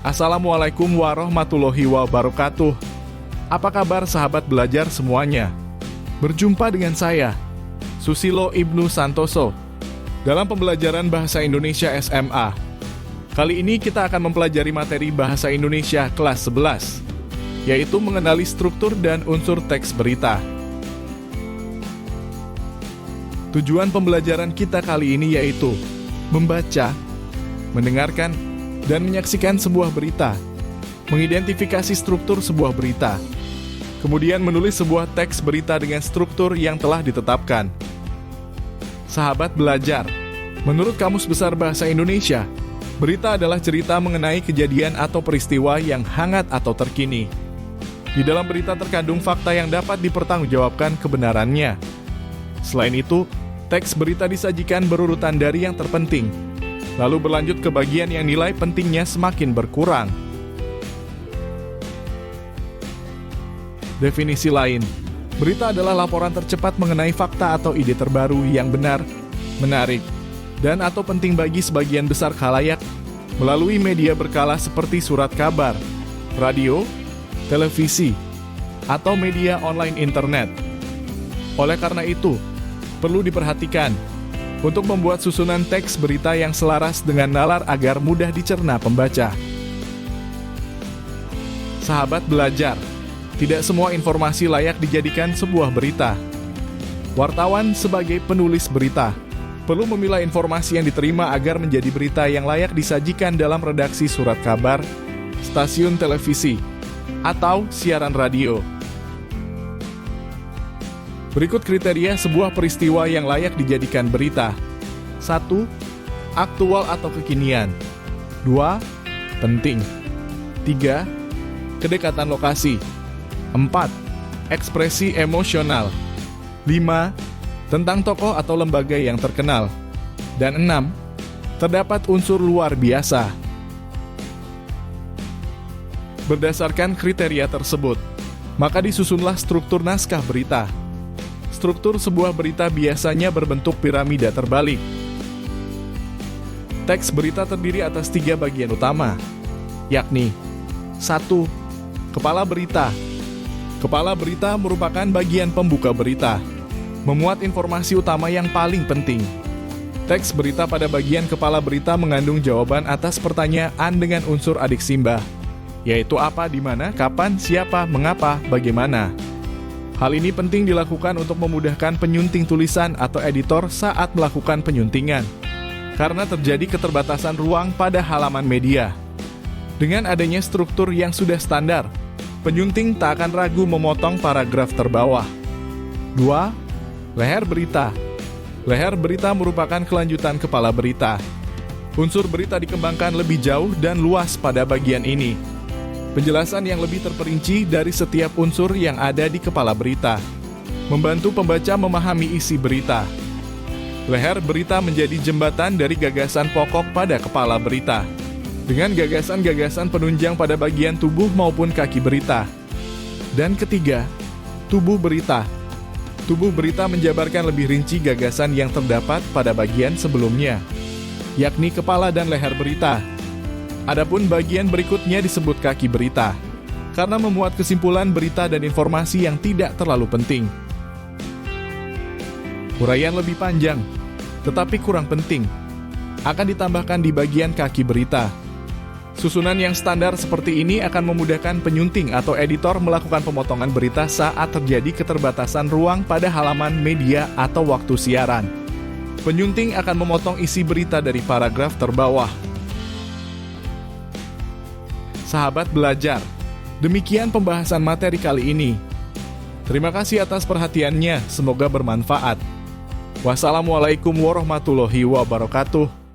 Assalamualaikum warahmatullahi wabarakatuh. Apa kabar sahabat belajar semuanya? Berjumpa dengan saya, Susilo Ibnu Santoso, dalam pembelajaran Bahasa Indonesia SMA. Kali ini kita akan mempelajari materi Bahasa Indonesia kelas 11, yaitu mengenali struktur dan unsur teks berita. Tujuan pembelajaran kita kali ini yaitu membaca, mendengarkan, dan menyaksikan sebuah berita, mengidentifikasi struktur sebuah berita, kemudian menulis sebuah teks berita dengan struktur yang telah ditetapkan. Sahabat belajar, menurut Kamus Besar Bahasa Indonesia, berita adalah cerita mengenai kejadian atau peristiwa yang hangat atau terkini. Di dalam berita terkandung fakta yang dapat dipertanggungjawabkan kebenarannya. Selain itu, teks berita disajikan berurutan dari yang terpenting, lalu berlanjut ke bagian yang nilai pentingnya semakin berkurang. Definisi lain, berita adalah laporan tercepat mengenai fakta atau ide terbaru yang benar, menarik, dan atau penting bagi sebagian besar khalayak melalui media berkala seperti surat kabar, radio, televisi, atau media online internet. Oleh karena itu, perlu diperhatikan untuk membuat susunan teks berita yang selaras dengan nalar agar mudah dicerna pembaca. Sahabat belajar, tidak semua informasi layak dijadikan sebuah berita. Wartawan sebagai penulis berita perlu memilah informasi yang diterima agar menjadi berita yang layak disajikan dalam redaksi surat kabar, stasiun televisi, atau siaran radio. Berikut kriteria sebuah peristiwa yang layak dijadikan berita. 1. Aktual atau kekinian. 2. Penting. 3. Kedekatan lokasi. 4. Ekspresi emosional. 5. Tentang tokoh atau lembaga yang terkenal. Dan 6. Terdapat unsur luar biasa. Berdasarkan kriteria tersebut, maka disusunlah struktur naskah berita. Struktur sebuah berita biasanya berbentuk piramida terbalik. Teks berita terdiri atas 3 bagian utama, yakni 1. Kepala berita. Kepala berita merupakan bagian pembuka berita, memuat informasi utama yang paling penting. Teks berita pada bagian kepala berita mengandung jawaban atas pertanyaan dengan unsur adik simbah, yaitu apa, di mana, kapan, siapa, mengapa, bagaimana. Hal ini penting dilakukan untuk memudahkan penyunting tulisan atau editor saat melakukan penyuntingan, karena terjadi keterbatasan ruang pada halaman media. Dengan adanya struktur yang sudah standar, penyunting tak akan ragu memotong paragraf terbawah. 2. Leher berita. Leher berita merupakan kelanjutan kepala berita. Unsur berita dikembangkan lebih jauh dan luas pada bagian ini. Penjelasan yang lebih terperinci dari setiap unsur yang ada di kepala berita, membantu pembaca memahami isi berita. Leher berita menjadi jembatan dari gagasan pokok pada kepala berita, dengan gagasan-gagasan penunjang pada bagian tubuh maupun kaki berita. Dan ketiga, tubuh berita. Tubuh berita menjabarkan lebih rinci gagasan yang terdapat pada bagian sebelumnya, yakni kepala dan leher berita. Adapun bagian berikutnya disebut kaki berita, karena memuat kesimpulan berita dan informasi yang tidak terlalu penting. Uraian lebih panjang, tetapi kurang penting, akan ditambahkan di bagian kaki berita. Susunan yang standar seperti ini akan memudahkan penyunting atau editor melakukan pemotongan berita saat terjadi keterbatasan ruang pada halaman media atau waktu siaran. Penyunting akan memotong isi berita dari paragraf terbawah. Sahabat belajar, demikian pembahasan materi kali ini. Terima kasih atas perhatiannya, semoga bermanfaat. Wassalamualaikum warahmatullahi wabarakatuh.